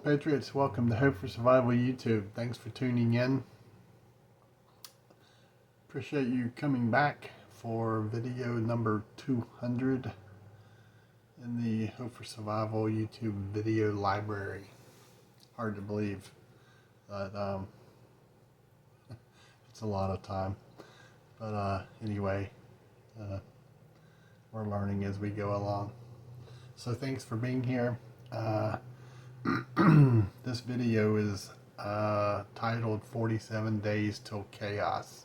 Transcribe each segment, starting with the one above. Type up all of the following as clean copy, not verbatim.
Patriots, welcome to Hope for Survival YouTube. Thanks for tuning in. Appreciate you coming back for video number 200 in the Hope for Survival YouTube video library. Hard to believe, but it's a lot of time. But anyway, we're learning as we go along. So thanks for being here. This video is titled 47 Days Till Chaos.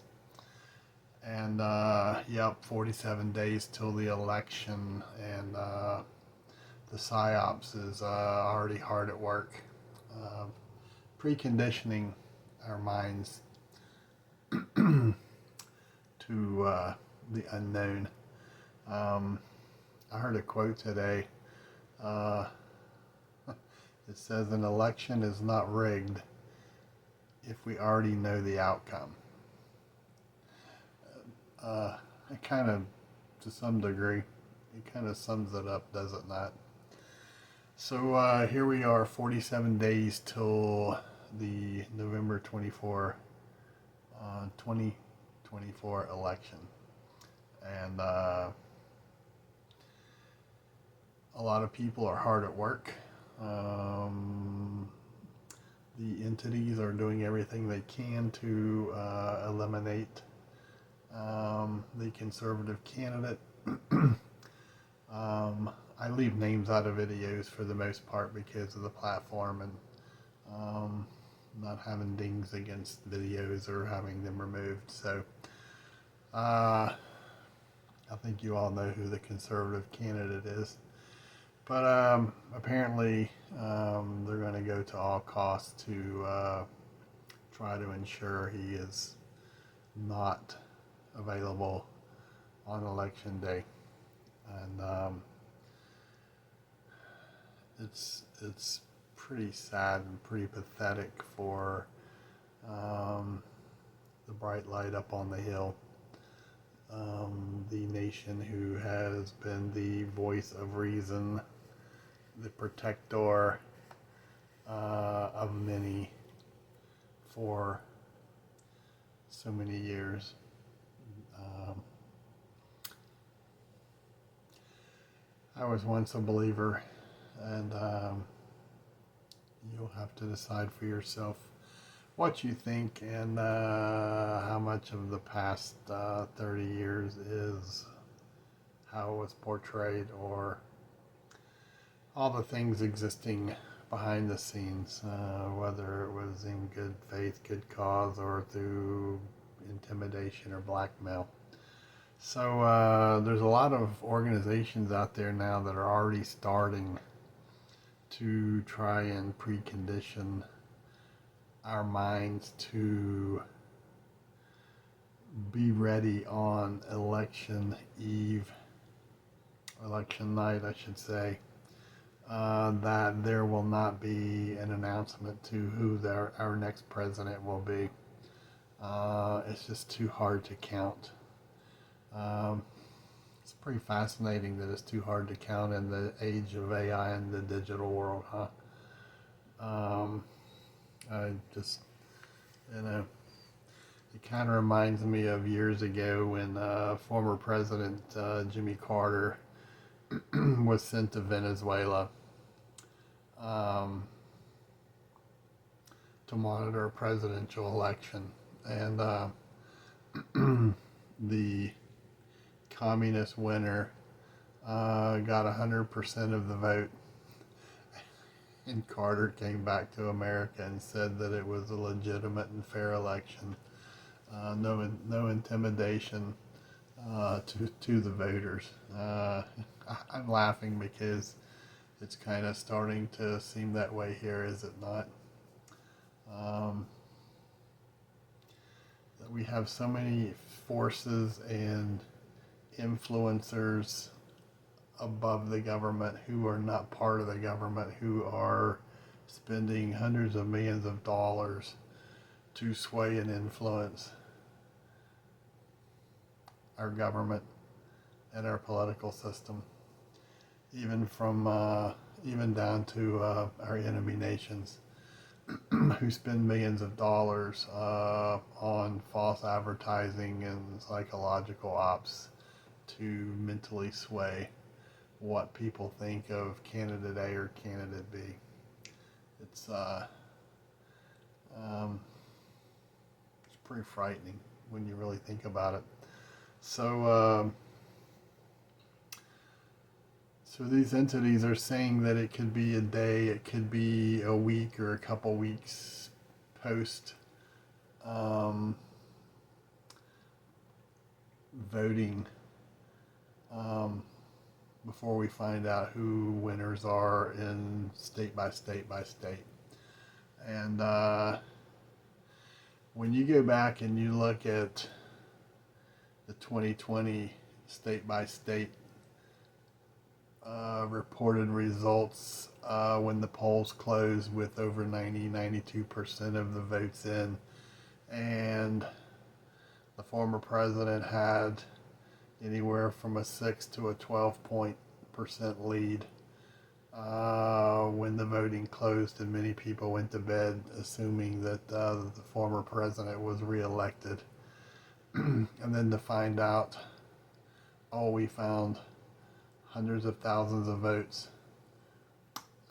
And yep, 47 days till the election, and the PSYOPs is already hard at work. Preconditioning our minds to the unknown. I heard a quote today. It says an election is not rigged if we already know the outcome. It kind of, to some degree, it kind of sums it up, does it not? So here we are, 47 days till the November 24, 2024 election. And a lot of people are hard at work. The entities are doing everything they can to eliminate the conservative candidate. I leave names out of videos for the most part because of the platform, and not having dings against videos or having them removed. So I think you all know who the conservative candidate is. But apparently they're going to go to all costs to try to ensure he is not available on election day. And it's pretty sad and pretty pathetic for the bright light up on the hill. The nation who has been the voice of reason, the protector of many for so many years. I was once a believer, and you'll have to decide for yourself what you think, and how much of the past 30 years is how it was portrayed, or all the things existing behind the scenes, whether it was in good faith, good cause, or through intimidation or blackmail. So there's a lot of organizations out there now that are already starting to try and precondition our minds to be ready on election eve, election night, I should say, that there will not be an announcement to who our next president will be. It's just too hard to count. It's pretty fascinating that it's too hard to count in the age of AI and the digital world, huh? I just, it kind of reminds me of years ago when former President Jimmy Carter was sent to Venezuela to monitor a presidential election, and the communist winner got 100% of the vote, and Carter came back to America and said that it was a legitimate and fair election, no intimidation to the voters. I'm laughing because it's kind of starting to seem that way here, is it not? That we have so many forces and influencers above the government who are not part of the government, who are spending hundreds of millions of dollars to sway and influence our government and our political system. Even from even down to our enemy nations who spend millions of dollars on false advertising and psychological ops to mentally sway what people think of candidate A or candidate B. It's it's pretty frightening when you really think about it. So so these entities are saying that it could be a day, it could be a week or a couple weeks post voting before we find out who winners are in state by state by state. And when you go back and you look at the 2020 state by state reported results when the polls closed with over 92% of the votes in, and the former president had anywhere from a 6 to a 12% lead when the voting closed, and many people went to bed assuming that the former president was reelected. And then to find out, oh, we found hundreds of thousands of votes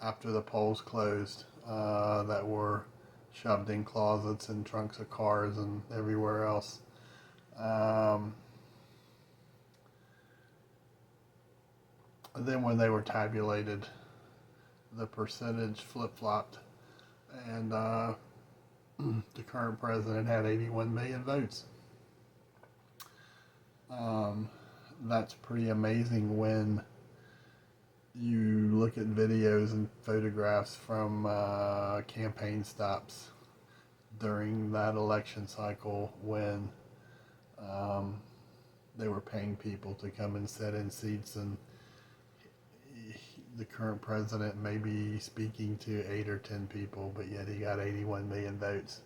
after the polls closed that were shoved in closets and trunks of cars and everywhere else. Then when they were tabulated, the percentage flip-flopped, and the current president had 81 million votes. That's pretty amazing when you look at videos and photographs from campaign stops during that election cycle when they were paying people to come and sit in seats, and the current president may be speaking to 8 or 10 people, but yet he got 81 million votes.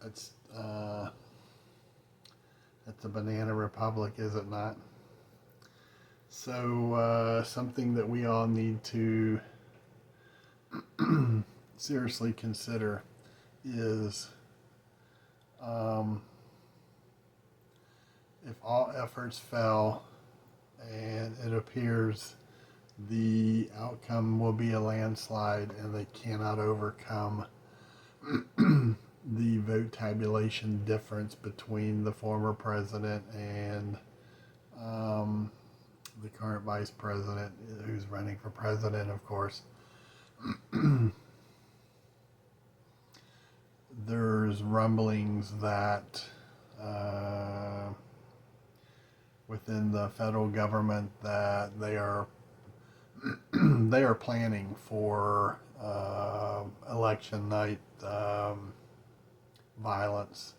That's a banana republic, is it not? So something that we all need to seriously consider is if all efforts fail and it appears the outcome will be a landslide and they cannot overcome the vote tabulation difference between the former president and the current vice president, who's running for president, of course. There's rumblings that within the federal government that they are planning for election night violence,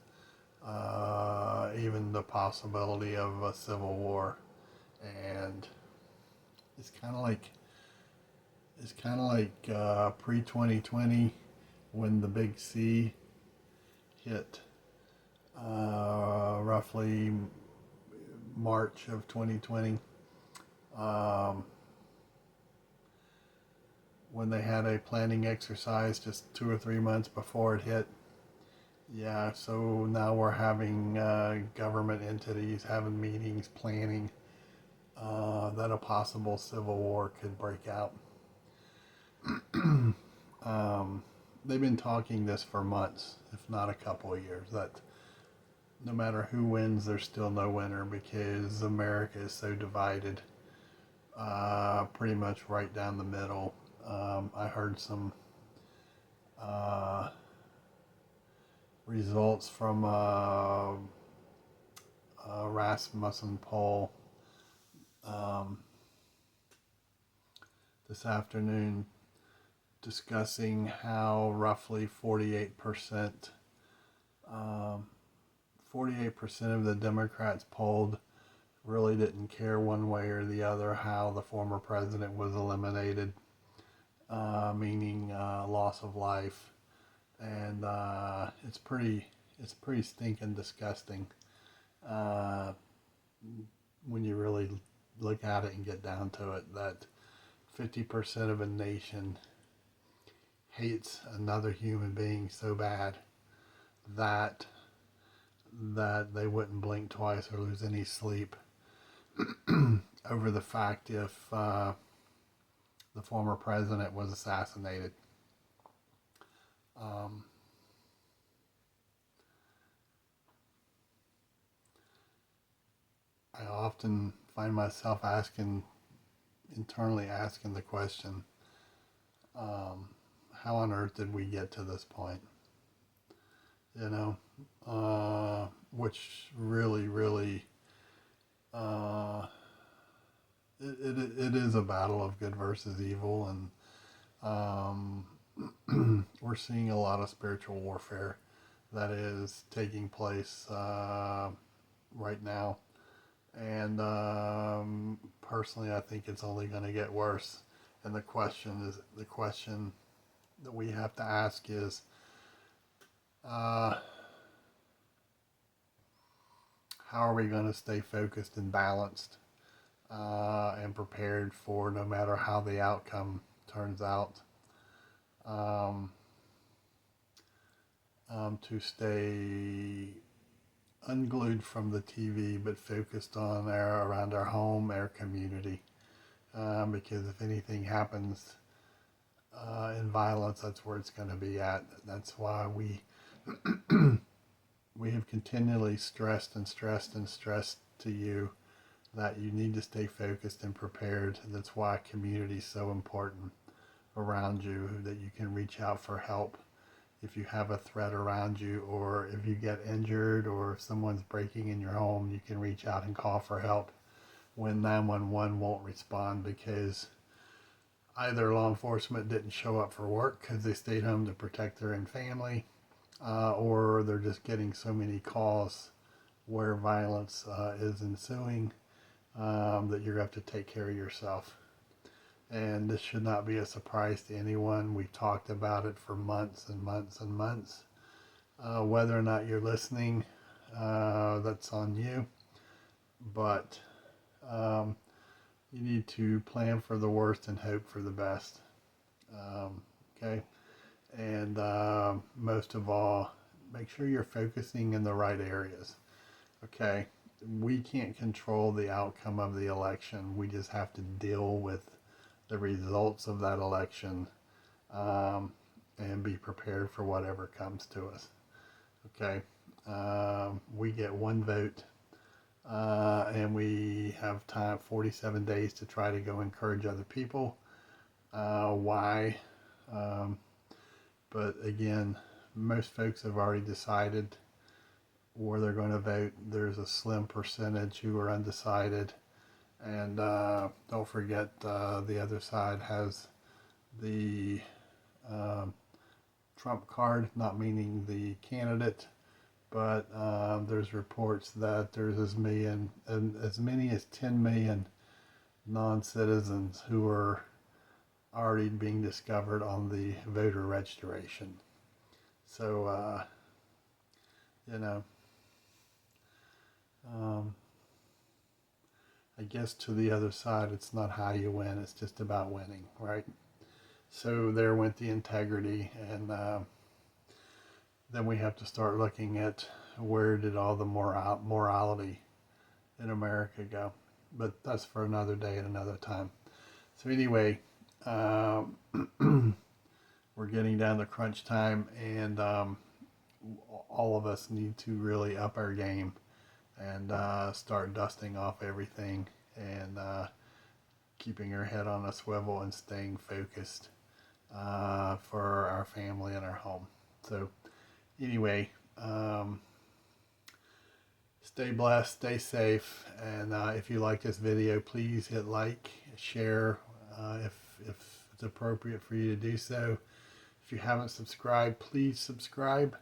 even the possibility of a civil war. And it's kind of like pre-2020 when the big C hit roughly March of 2020, when they had a planning exercise just 2 or 3 months before it hit. Yeah, so now we're having government entities having meetings planning that a possible civil war could break out. They've been talking this for months, if not a couple of years, that no matter who wins, there's still no winner because America is so divided, pretty much right down the middle. I heard some results from Rasmussen poll this afternoon, discussing how roughly 48% of the Democrats polled really didn't care one way or the other how the former president was eliminated, meaning loss of life. And it's pretty stinking disgusting when you really look at it and get down to it, that 50% of a nation hates another human being so bad that they wouldn't blink twice or lose any sleep over the fact if the former president was assassinated. I often find myself internally asking the question, how on earth did we get to this point? You know, which really, really, it is a battle of good versus evil, and we're seeing a lot of spiritual warfare that is taking place right now. And personally, I think it's only going to get worse. And the question that we have to ask is, how are we going to stay focused and balanced and prepared for no matter how the outcome turns out, to stay unglued from the TV, but focused on around our home, our community. Because if anything happens in violence, that's where it's going to be at. That's why we have continually stressed to you that you need to stay focused and prepared. That's why community is so important around you, that you can reach out for help if you have a threat around you, or if you get injured, or if someone's breaking in your home, you can reach out and call for help when 911 won't respond because either law enforcement didn't show up for work because they stayed home to protect their own family, or they're just getting so many calls where violence is ensuing that you're going to have to take care of yourself. And this should not be a surprise to anyone. We've talked about it for months and months and months. Whether or not you're listening, that's on you. But you need to plan for the worst and hope for the best. Okay? And most of all, make sure you're focusing in the right areas. Okay? We can't control the outcome of the election. We just have to deal with the results of that election, and be prepared for whatever comes to us. Okay, we get one vote, and we have time, 47 days, to try to go encourage other people. Why? But again, most folks have already decided where they're going to vote. There's a slim percentage who are undecided. And don't forget, the other side has the Trump card, not meaning the candidate, but there's reports that there's as many as 10 million non-citizens who are already being discovered on the voter registration. So, you know, I guess to the other side, it's not how you win, it's just about winning, right? So there went the integrity, and then we have to start looking at where did all the morality in America go. But that's for another day and another time. So anyway, we're getting down to crunch time, and all of us need to really up our game and start dusting off everything and keeping our head on a swivel and staying focused for our family and our home. So anyway, stay blessed, stay safe, and if you like this video, please hit like, share if it's appropriate for you to do so. If you haven't subscribed, please subscribe,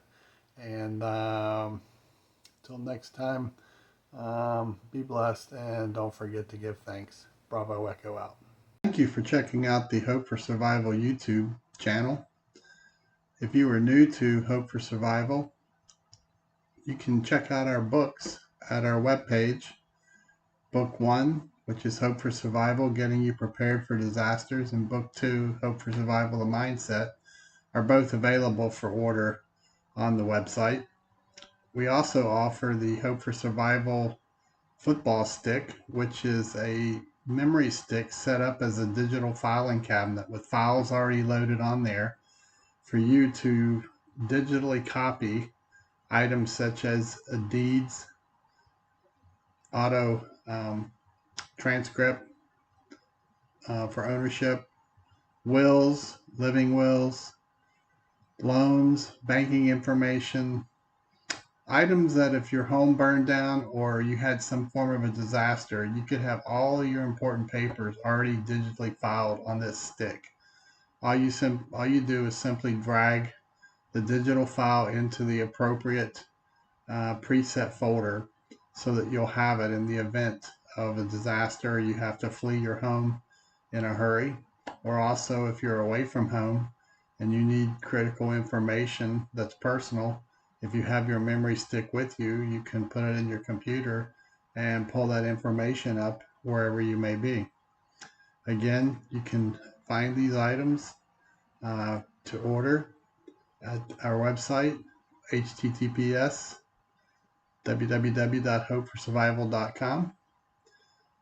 and until next time, be blessed, and don't forget to give thanks. Bravo Echo out. Thank you for checking out the Hope for Survival YouTube channel. If you are new to Hope for Survival, you can check out our books at our webpage. Book 1 which is Hope for Survival, Getting You Prepared for Disasters, and Book 2, Hope for Survival, The Mindset, are both available for order on the website. We also offer the Hope for Survival football stick, which is a memory stick set up as a digital filing cabinet with files already loaded on there for you to digitally copy items such as deeds, auto transcript for ownership, wills, living wills, loans, banking information, items that if your home burned down or you had some form of a disaster, you could have all your important papers already digitally filed on this stick. All you do is simply drag the digital file into the appropriate preset folder so that you'll have it in the event of a disaster. You have to flee your home in a hurry, or also if you're away from home and you need critical information that's personal, if you have your memory stick with you, you can put it in your computer and pull that information up wherever you may be. Again, you can find these items to order at our website, https www.hopeforsurvival.com,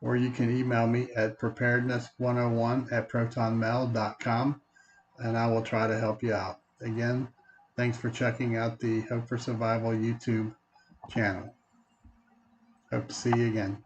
or you can email me at preparedness101@protonmail.com, and I will try to help you out. Again, thanks for checking out the Hope for Survival YouTube channel. Hope to see you again.